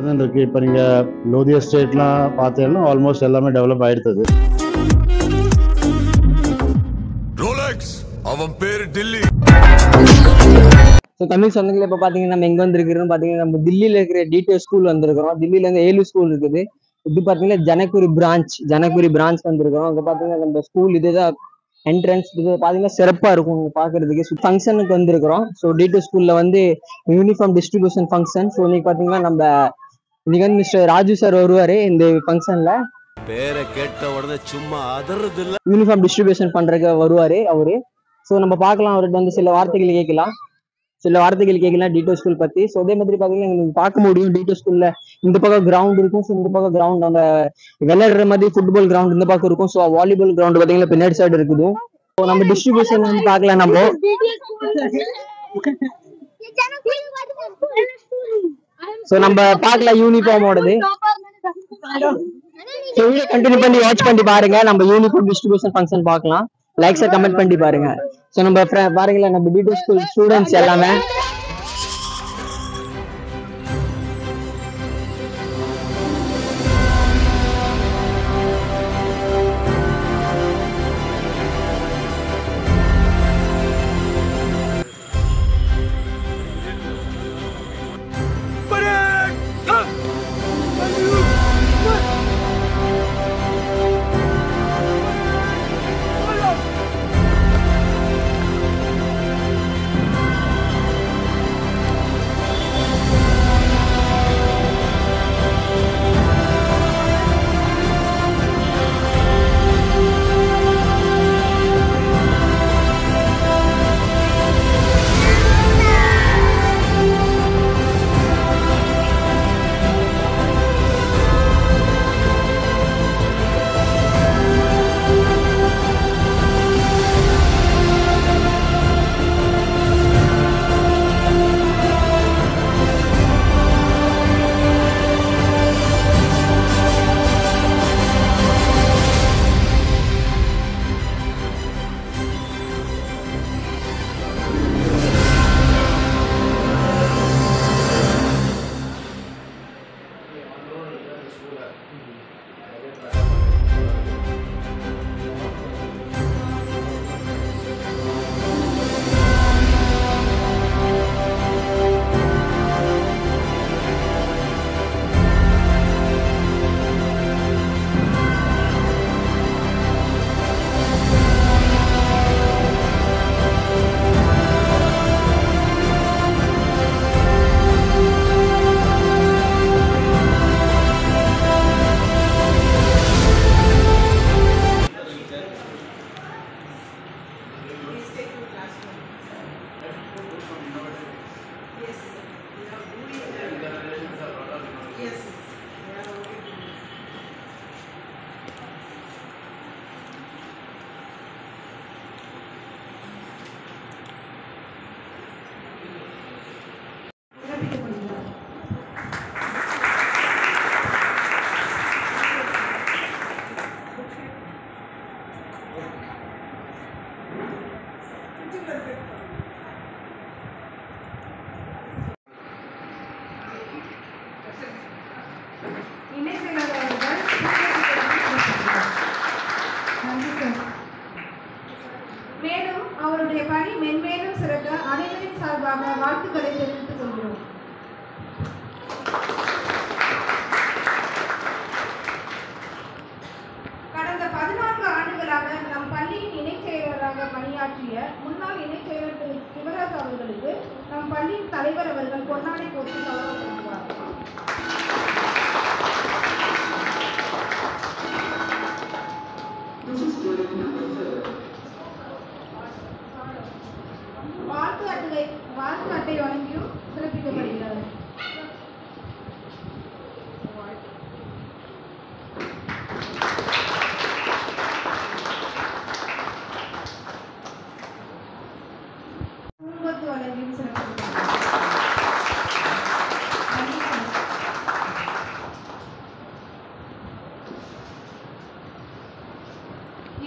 நடந்துருக்கு. இப்போ நீங்கள் லோதி எஸ்டேட்லாம் பார்த்தீங்கன்னா ஆல்மோஸ்ட் எல்லாமே டெவலப் ஆகிடுது. ரோலெக்ஸ் அவன் பேர் டில்லி. ஸோ தமிழ் சொந்தங்கள் இப்போ பார்த்தீங்கன்னா நம்ம எங்கே வந்துருக்கிறோம் பார்த்தீங்கன்னா நம்ம தில்லியில் இருக்கிற டிடிஓ ஸ்கூல் வந்திருக்கிறோம். தில்லியிலேருந்து 7 ஸ்கூல் இருக்குது. இது பார்த்தீங்கன்னா ஜனகுரி பிரான்ச் வந்திருக்கிறோம். அங்கே பார்த்தீங்கன்னா நம்ம ஸ்கூல் இதுதான் என்ட்ரன்ஸ். இது பார்த்தீங்கன்னா சிறப்பாக இருக்கும் பார்க்கறதுக்கு. ஃபங்க்ஷனுக்கு வந்திருக்கிறோம். ஸோ டிடிஓ ஸ்கூலில் வந்து யூனிஃபார்ம் டிஸ்ட்ரிபியூஷன் ஃபங்க்ஷன். ஸோ இன்னைக்கு பார்த்தீங்கன்னா நம்ம இன்னைக்கு வந்து மிஸ்டர் ராஜு சார் வருவார் இந்த ஃபங்க்ஷனில். பேரை கேட்ட உடனே சும்மா அதறது இல்ல. யூனிஃபார்ம் டிஸ்ட்ரிபியூஷன் பண்ணுறதுக்கு வருவார் அவரு. ஸோ நம்ம பார்க்கலாம், அவர்கிட்ட வந்து சில வார்த்தைகள் கேட்கலாம் டிடிஓ ஸ்கூல் பற்றி. ஸோ அதே மாதிரி பார்த்தீங்கன்னா நீங்கள் பார்க்க முடியும் டிடிஓ ஸ்கூலில் இந்த பக்கம் கிரவுண்ட் இருக்கும். ஸோ இந்த பக்கம் கிரவுண்ட் அந்த விளையாடுற மாதிரி ஃபுட்பால் கிரவுண்ட் இந்த பக்கம் இருக்கும். ஸோ வாலிபால் கிரவுண்ட் பார்த்தீங்கன்னா பின்னாடி சைடு இருக்குது. ஸோ நம்ம டிஸ்ட்ரிபியூஷன் வந்து பார்க்கலாம். நம்ம ஸோ நம்ம பார்க்கலாம் யூனிஃபார்மோடது. ஸோ வீடியோ கண்டினியூ பண்ணி வாட்ச் பண்ணி பாருங்க. நம்ம யூனிஃபார்ம் டிஸ்ட்ரிபியூஷன் ஃபங்க்ஷன் பார்க்கலாம். லைக்ஸை கமெண்ட் பண்ணி பாருங்க. ஸோ நம்ம பாருங்களேன் நம்ம டிடிஓ ஸ்கூல் ஸ்டூடெண்ட்ஸ் எல்லாமே மேலும் அவருடைய பணி மென்மேலும் சிறக்க அனைவரின் சார்பாக வாழ்த்துக்களை தெரிவித்துக் கொள்கிறோம். கடந்த 14 ஆண்டுகளாக நம் பள்ளியின் இணைச் செயலராக பணியாற்றிய முன்னாள் இணைச் செயலர் திரு சிவராஜ் அவர்களுக்கு நம் பள்ளியின் தலைவர் அவர்கள் பொன்னாடை போட்டு கௌரவிக்கிறார். வாழ்த்து அட்டை வழங்கியும் சிறப்பிக்கப்படுகிறது. பூங்கொத்து வழங்கியும் சிறப்பிக்கப்படுகிறது.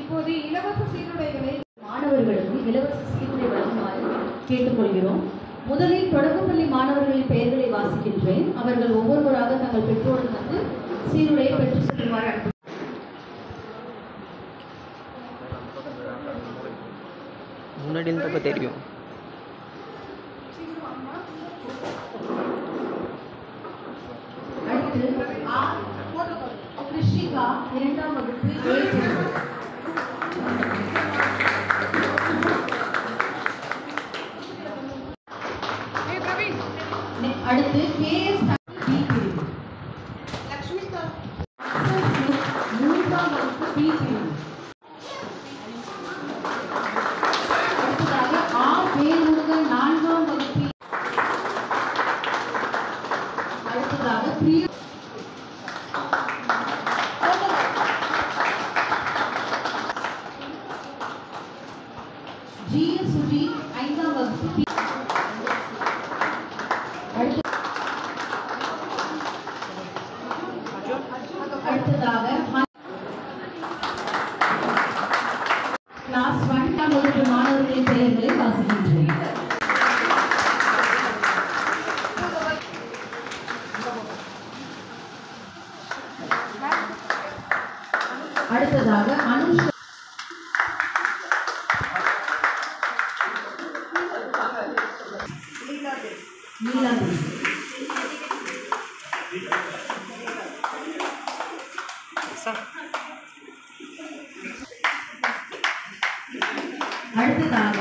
இப்போது இலவச சீருடைகளை மாணவர்களுக்கு இலவச சீருடை வழங்குமாறு கேட்டுக்கொள்கிறோம். முதலில் தொடக்கப்பள்ளி மாணவர்களின் பெயர்களை வாசிக்கின்றேன். அவர்கள் ஒவ்வொருவராக தங்கள் பெற்றோர்கள் வந்து சீருடையை பெற்று செல்வார்கள். முன்னாடி இருந்தப்ப தெரியும். அடுத்து கிருஷிகா 2ஆம் வகுப்பு அடுத்து KS B பிரிவு. லட்சுமிகா 3ஆம் வகுப்பு B பிரிவு. அடுத்ததாக வேல்முருகன் 4ஆம் வகுப்பு. அடுத்ததாக பிரியா GS சுஜித் 5ஆம் வகுப்பு. அடுத்ததாக கிளாஸ் 1ஆம் வகுப்பு மாணவர்களின் பெயர்களை வாசிக்கின்றேன். அடுத்ததாக அனுஷ் நீலாபி. அடுத்ததாக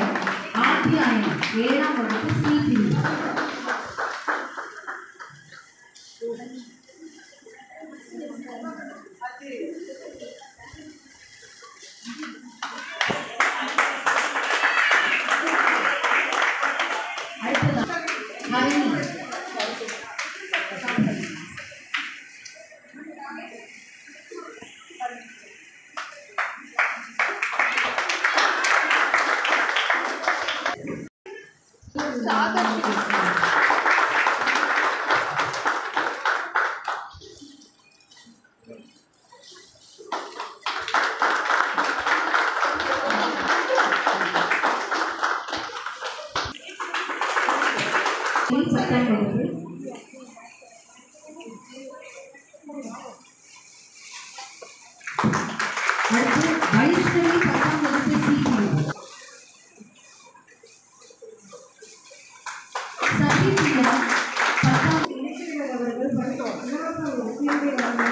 ஆத்தியாயன் 7ஆம் வகுப்பு C பிரிவு. அடுத்ததாக ஹரிணி. அடுத்து வைஷ்ணவி 10ஆம் வகுப்பு C பிரிவு. சசிபிரியா 10ஆம் அவர்கள் படித்தோம் இலவச ஒரு சீருடை வழங்க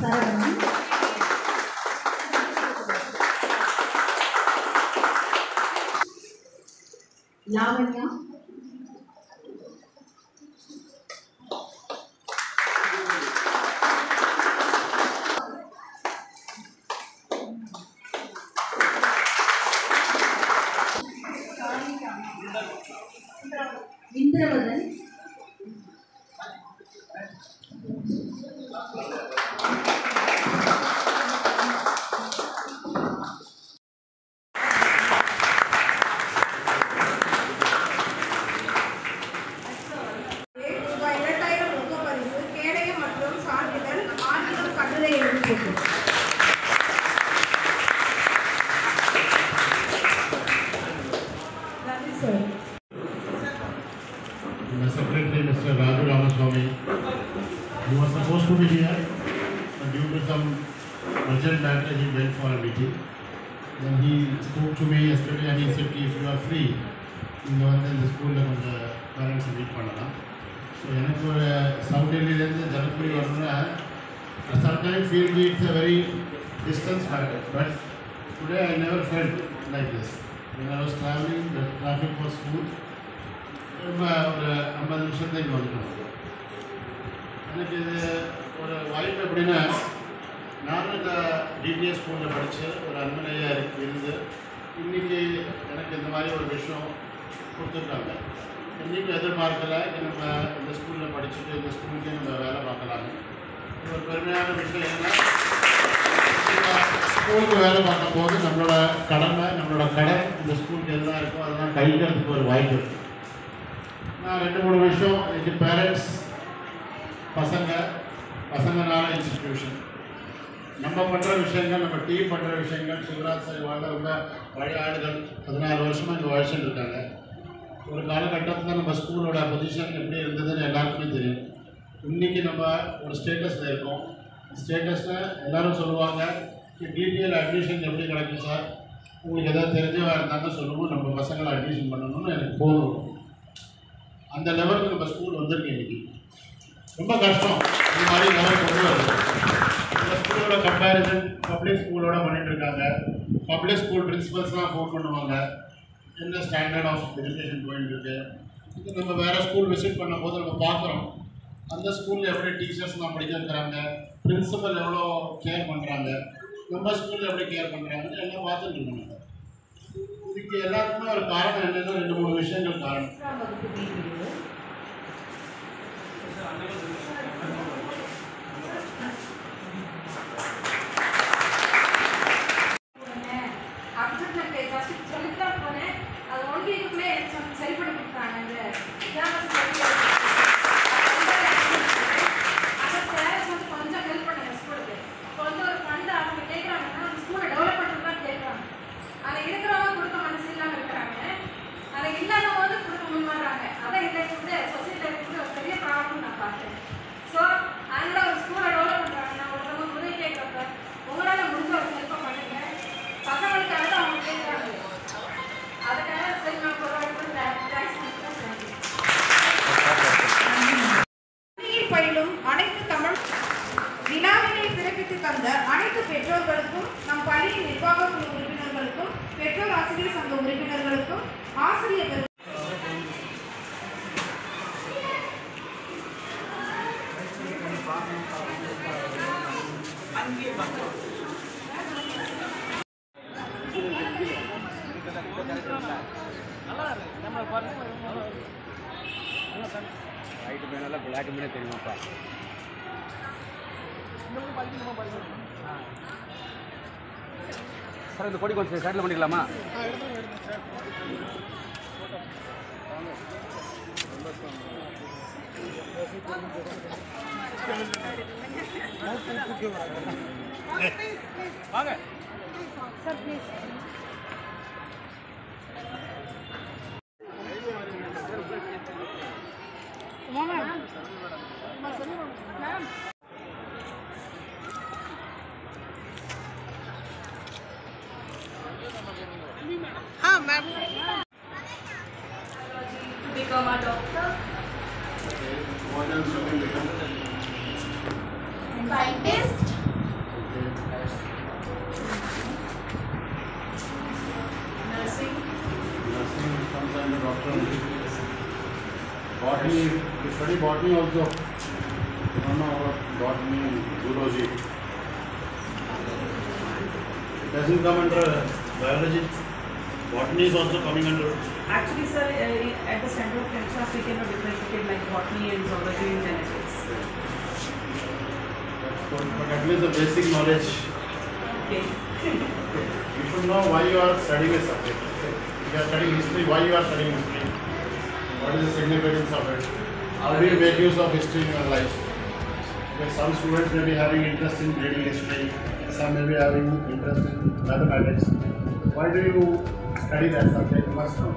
சரவணன். லாவண்யா. இந்திரவதன். ரூபாய் 2000 ரொக்க பரிசு கேடயம் மற்றும் சான்றிதழ் ஆங்கிலம் கட்டுரை எழுதி நன்றி sir. The secretary, Mr. Raju Ramaswamy, he was supposed to be here, but due to some urgent matter, he went for a meeting. Then he spoke to me yesterday and he said, if you are free, you know, then the school and the parents meet பண்ணலாம். So எனக்கு ஒரு south டெல்லியிலேருந்து ஜனக்குடி வரணும்னா sometimes feel it's a very distance matter, but today I never felt like this. When I was traveling, the traffic was smooth. ரொம்ப ஒரு 50 நிமிஷத்துல இங்கே வந்துட்டோம். எனக்கு இது ஒரு வாய்ப்பு எப்படின்னா, நானும் இந்த டிபிஎஸ் ஸ்கூலில் படித்து ஒரு அன்பனையாக இருந்து இன்றைக்கி எனக்கு இந்த மாதிரி ஒரு விஷயம் கொடுத்துருக்காங்க. இன்றைக்கும் எதிர்பார்க்கல நம்ம இந்த ஸ்கூலில் படிச்சுட்டு இந்த ஸ்கூலுக்கே நம்ம வேலை பார்க்கலாங்க. இது ஒரு பெருமையான விஷயம். என்ன ஸ்கூலுக்கு வேலை பார்க்கும்போது நம்மளோட கடமை நம்மளோட கடன் இந்த ஸ்கூலுக்கு எல்லாம் இருக்கோ அதெல்லாம் கழிக்கிறதுக்கு ஒரு வாய்ப்பு இருக்குது. நான் 2-3 விஷயம் இன்னைக்கு பேரண்ட்ஸ் பசங்கனால இன்ஸ்டிடியூஷன் நம்ம பண்ணுற விஷயங்கள், நம்ம டீம் பண்ணுற விஷயங்கள், சிவராஜ் சார் வாழ்ந்த ரொம்ப பழைய ஆளுகள் 14 வருஷமாக இங்கே உழைச்சிட்டு இருக்காங்க. ஒரு காலகட்டத்தில் நம்ம ஸ்கூலோட பொசிஷன் எப்படி இருந்ததுன்னு எல்லாருக்குமே தெரியும். இன்றைக்கி நம்ம ஒரு ஸ்டேட்டஸில் இருக்கோம். ஸ்டேட்டஸில் எல்லோரும் சொல்லுவாங்க, டிபிஎல் அட்மிஷன் எப்படி கிடைக்கும் சார், உங்களுக்கு எதாவது தெரிஞ்சவா இருந்தாங்க சொல்லுவோம், நம்ம பசங்களை அட்மிஷன் பண்ணணும்னு எனக்கு தோணும். அந்த லெவலுக்கு நம்ம ஸ்கூல் வந்திருக்கு. இன்றைக்கி ரொம்ப கஷ்டம் இந்த மாதிரி லெவல் கொண்டு வருது. இந்த ஸ்கூலோட கம்பேரிசன் பப்ளிக் ஸ்கூலோட பண்ணிட்டு இருக்காங்க. பப்ளிக் ஸ்கூல் பிரின்சிபல்ஸ்லாம் ஃபோன் பண்ணுவாங்க, என்ன ஸ்டாண்டர்ட் ஆஃப் எஜுகேஷன் போயிட்டு இருக்கு. இது நம்ம வேறு ஸ்கூல் விசிட் பண்ணும்போது நம்ம பார்க்குறோம், அந்த ஸ்கூலில் எப்படி டீச்சர்ஸ்லாம் படிக்க வைக்கிறாங்க, பிரின்சிபல் எவ்வளோ கேர் பண்ணுறாங்க, நம்ம ஸ்கூலில் எப்படி கேர் பண்ணுறாங்கன்னு எல்லாம் பார்த்துட்டு இருக்கோம். இதுக்கு எல்லாத்துக்குமே ஒரு காரணம் என்னென்னா 2-3 விஷயங்கள் காரணம். அனைத்து பெற்றோர்களுக்கும், நம் பள்ளியின் நிர்வாக குழு உறுப்பினர்களுக்கும், பெற்றோர் ஆசிரியர் சங்க உறுப்பினர்களுக்கும், ஆசிரியர்கள் தெரியுமாப்பா சார்? இந்த கொடி கொஞ்சம் சைடில் பண்ணிக்கலாமா? வாங்க சார் ப்ளீஸ். हाँ ma'am, become a doctor, scientist, nursing, comes under doctor. Botany, you study botany also. You don't know about botany, zoology. It doesn't come under biology. Botany is also coming under. Actually, sir, at the center of Texas, we cannot differentiate like botany and zoology and genetics. But at least the basic knowledge. Okay. You should know why you are studying a subject. If you are studying history, why you are studying history? What is the significance of it? How do you make use of history in your life? Because some students may be having interest in reading history, some may be having interest in mathematics. Why do you study that subject? You must know.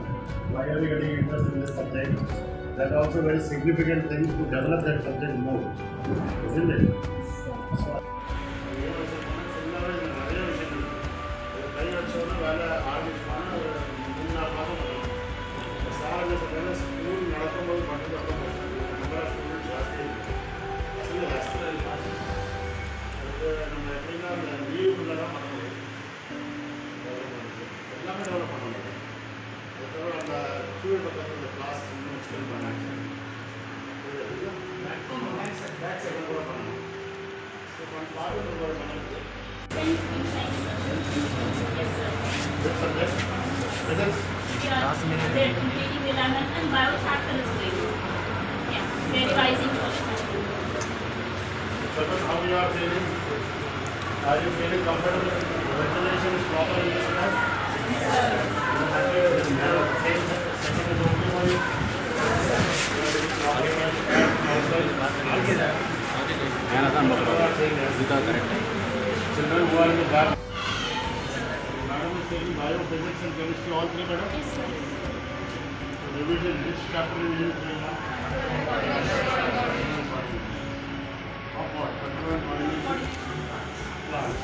Why are you getting interest in this subject? That is also a very significant thing to develop that subject more, isn't it? And biochar chemistry. Yeah, very rising. How you are feeling? Are you feeling comfortable? Ventilation is proper in this class? You are happy with the narrow setting is okay for you? Children who are in the back. Madam is taking bio, physics and chemistry, all three, madam? Yes, sir. Revision, which chapter is you doing now? Of what? Control and coordination? Plants.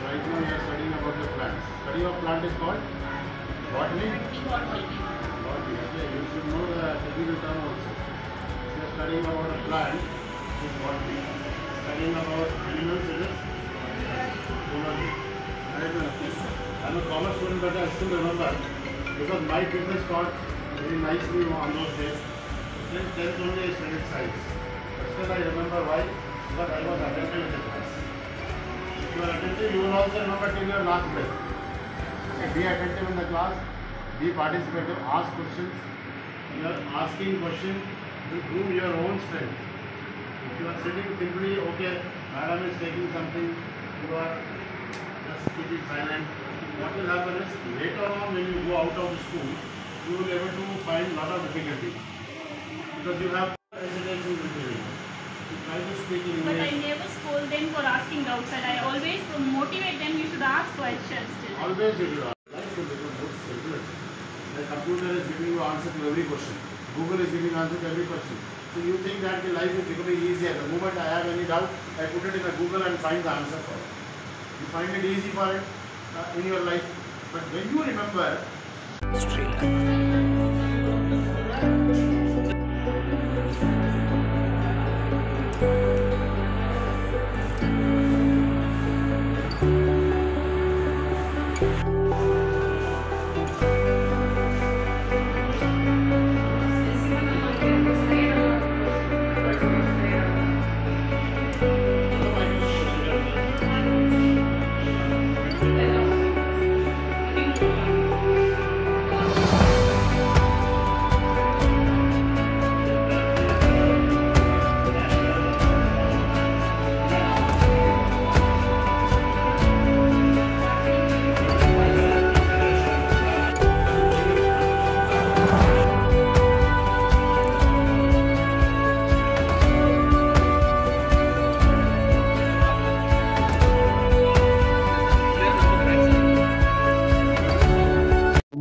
Right now you are studying about the plants. Study of plant is called? Botany? Botany. Okay, you should know the technical term also. If you are studying about a plant, it is botany. Studying about animals, it is zoology. I'm a commerce student, but I still remember because my business taught very nicely on those days. Till 10th only I studied science. But still I remember why? Because I was attentive in the class. If you are attentive, you will also remember till your last breath. Okay, be attentive in the class, be participative, ask questions. You are asking questions to prove your own strength. If you are sitting simply, okay, madam is taking something, you are just keeping silent. What will happen is later on when you go out of school, you will be able to find a lot of difficulty because you have hesitation in hearing. You try to speak in But I English. never scold them for asking outside. I always motivate them. You should ask questions still. Always you should ask. Life will become more simpler. The computer is giving you answer to every question. Google is giving answer to every question. So you think that the life is becoming easier. The moment I have any doubt, I put it in a Google and find the answer for it. You find it easy for it in your life. But when you remember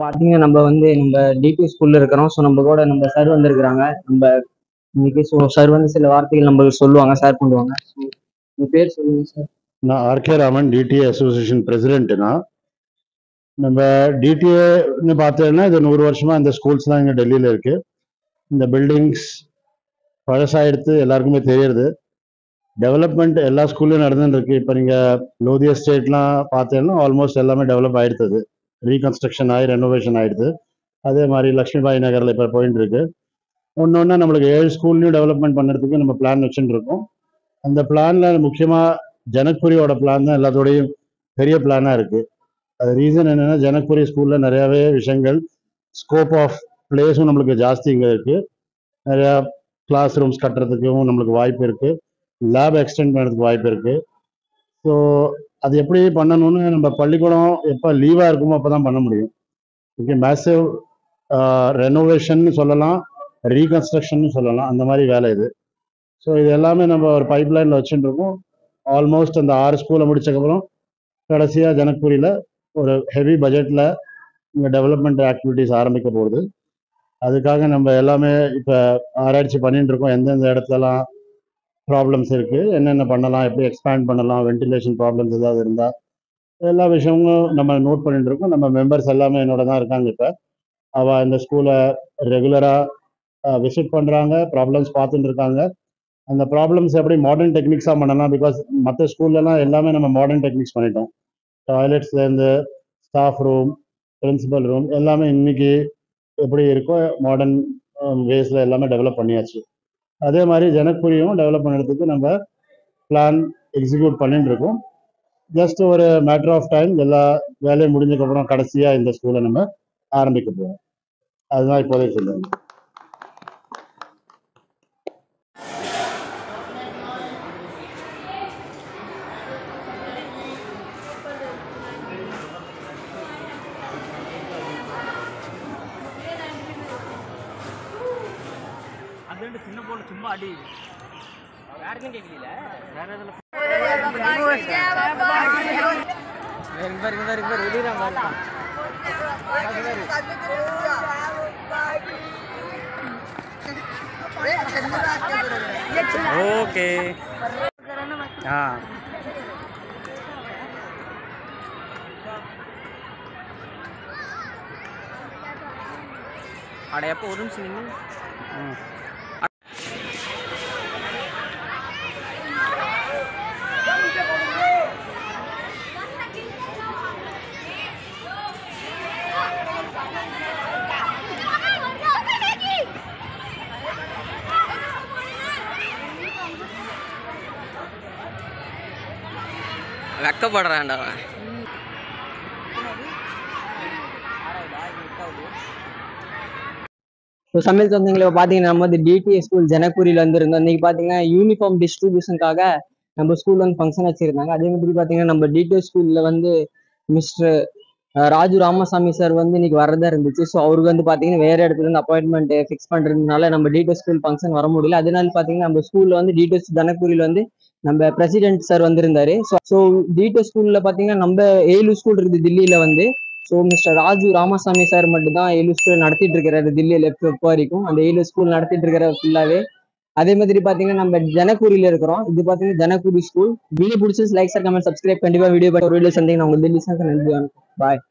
பார்த்தீங்கன்னா நம்ம வந்து நம்ம DP ஸ்கூல்ல இருக்கிறோம். So நம்ம கூட நம்ம sir வந்திருக்கிறாங்க. நம்ம இன்னைக்கு சார் வந்து சில வார்த்தைகள் நம்மளுக்கு சொல்லுவாங்க, ஷேர் பண்ணுவாங்க. உங்க பேர் சொல்லுங்க சார். நான் ஆர்கே ராமன், டிடிஏ அசோசியேஷன் பிரசிடென்ட்னா. நம்ம டிடிஏன்னு பார்த்தோம்னா இது 100 வருஷமா இந்த ஸ்கூல்ஸ் தான் இங்கே டெல்லியில் இருக்கு. இந்த பில்டிங்ஸ் பழசாயிடுத்து எல்லாருக்குமே தெரியுது. டெவலப்மெண்ட் எல்லா ஸ்கூல்லையும் நடந்துன்னு இருக்கு. இப்போ நீங்கள் லோதி எஸ்டேட்லாம் பார்த்தீங்கன்னா ஆல்மோஸ்ட் எல்லாமே டெவலப் ஆகிடுது. ரீகன்ஸ்ட்ரக்ஷன் ஆகி ரெனோவேஷன் ஆகிடுது. அதே மாதிரி லக்ஷ்மிபாய் நகரில் இப்போ போயிட்டு இருக்கு. ஒன்று நம்மளுக்கு 7 ஸ்கூல்லையும் டெவலப்மெண்ட் பண்ணுறதுக்கு நம்ம பிளான் வச்சுட்டு இருக்கோம். அந்த பிளானில் முக்கியமாக ஜனக்புரியோட பிளான் தான் எல்லாத்தோடையும் பெரிய பிளானாக இருக்குது. அது ரீசன் என்னென்னா ஜனக்புரி ஸ்கூலில் நிறையாவே விஷயங்கள், ஸ்கோப் ஆஃப் பிளேஸும் நம்மளுக்கு ஜாஸ்தி இங்கே இருக்குது. நிறையா கிளாஸ் ரூம்ஸ் கட்டுறதுக்கும் நம்மளுக்கு வாய்ப்பு இருக்குது. லேப் எக்ஸ்டெண்ட் பண்ணுறதுக்கு வாய்ப்பு இருக்குது. ஸோ அது எப்படி பண்ணணும்னு நம்ம பள்ளிக்கூடம் எப்போ லீவாக இருக்குமோ அப்போ தான் பண்ண முடியும். ஓகே, மேசிவ் ரெனோவேஷன் சொல்லலாம், ரீகன்ஸ்ட்ரக்ஷன் சொல்லலாம், அந்த மாதிரி வேலை இது. ஸோ இது எல்லாமே நம்ம ஒரு பைப் லைனில் வச்சுட்டு இருக்கோம். ஆல்மோஸ்ட் அந்த 6 ஸ்கூலை முடிச்சக்கப்புறம் கடைசியாக ஜனக்புரியில் ஒரு ஹெவி பட்ஜெட்டில் இங்கே டெவலப்மெண்ட் ஆக்டிவிட்டீஸ் ஆரம்பிக்க போகுது. அதுக்காக நம்ம எல்லாமே இப்போ ஆராய்ச்சி பண்ணிட்டு இருக்கோம். எந்தெந்த இடத்துலலாம் ப்ராப்ளம்ஸ் இருக்குது, என்னென்ன பண்ணலாம், எப்படி எக்ஸ்பேண்ட் பண்ணலாம், வென்டிலேஷன் ப்ராப்ளம்ஸ் ஏதாவது இருந்தால் எல்லா விஷயமும் நம்ம நோட் பண்ணிட்டு இருக்கோம். நம்ம மெம்பர்ஸ் எல்லாமே என்னோட தான் இருக்காங்க. இப்போ அவள் இந்த ஸ்கூலை ரெகுலராக விசிட் பண்ணுறாங்க, ப்ராப்ளம்ஸ் பார்த்துட்டு இருக்காங்க. அந்த ப்ராப்ளம்ஸ் எப்படி மாடர்ன் டெக்னிக்ஸாக பண்ணலாம், பிகாஸ் மற்ற ஸ்கூல்லலாம் எல்லாமே நம்ம மாடர்ன் டெக்னிக்ஸ் பண்ணிட்டோம். டாய்லெட்ஸ்லேருந்து ஸ்டாஃப் ரூம், பிரின்சிபல் ரூம் எல்லாமே இன்னைக்கு எப்படி இருக்கோ மாடர்ன் வேஸில் எல்லாமே டெவலப் பண்ணியாச்சு. அதே மாதிரி ஜனக்புரியும் டெவலப் பண்ணுறதுக்கு நம்ம பிளான் எக்ஸிக்யூட் பண்ணிட்டு இருக்கோம். ஜஸ்ட் ஒரு மேட்டர் ஆஃப் டைம், எல்லா வேலையும் முடிஞ்சதுக்கப்புறம் கடைசியாக இந்த ஸ்கூலை நம்ம ஆரம்பிக்க போகிறோம். அதுதான் இப்போதைக்கு சொல்லுங்க. ஓகே அட எப்போ ஒரு நிமிஷம் நின்று வெக்கப்படுறான்டா ஸோ சமையல் சொந்தங்களை பார்த்தீங்கன்னா நம்ம வந்து டிடிஎஸ் ஸ்கூல் ஜனக்கூரியில் வந்துருந்தோம். இன்னைக்கு பார்த்தீங்கன்னா யூனிஃபார்ம் டிஸ்ட்ரிபியூஷனுக்காக நம்ம ஸ்கூல்ல வந்து ஃபங்க்ஷன் வச்சிருந்தாங்க. அதே மாதிரி பார்த்தீங்கன்னா நம்ம டிடிஎஸ் ஸ்கூல்ல வந்து மிஸ்டர் ராஜு ராமசாமி சார் வந்து இன்னைக்கு வரதா இருந்துச்சு. ஸோ அவருக்கு வந்து பார்த்தீங்கன்னா வேற இடத்துல இருந்து அப்பாயின்மெண்ட் ஃபிக்ஸ் பண்றதுனால நம்ம டிடிஎஸ் ஸ்கூல் ஃபங்க்ஷன் வர முடியல. அதனால பார்த்தீங்கன்னா நம்ம ஸ்கூல்ல வந்து டிடிஎஸ் ஜனக்கூரியில் வந்து நம்ம பிரசிடென்ட் சார் வந்திருந்தாரு. ஸோ டிடிஎஸ் ஸ்கூல்ல பார்த்தீங்கன்னா நம்ம 7 ஸ்கூல் இருக்குது தில்லியில வந்து. So mister Raju Ramasamy sir மட்டும் தான் 7 ஸ்கூல் நடத்திட்டு இருக்கிறாரு தில்லியில இப்போ வரைக்கும். அந்த 7 ஸ்கூல் நடத்திட்டு இருக்கிற ஃபுல்லாவே. அதே மாதிரி பாத்தீங்கன்னா நம்ம ஜனக்கூரியில இருக்கிறோம். இது பாத்தீங்கன்னா ஜனக்கூரி ஸ்கூல். வீடியோ பிடிச்சி லைக் சார் கமெண்ட் சப்ஸ்கிரைப் கண்டிப்பா வீடியோ ஒரு வீடியோ சந்திங்க. நான் உங்களுக்கு தில்லி சார் நன்றி. பாய்.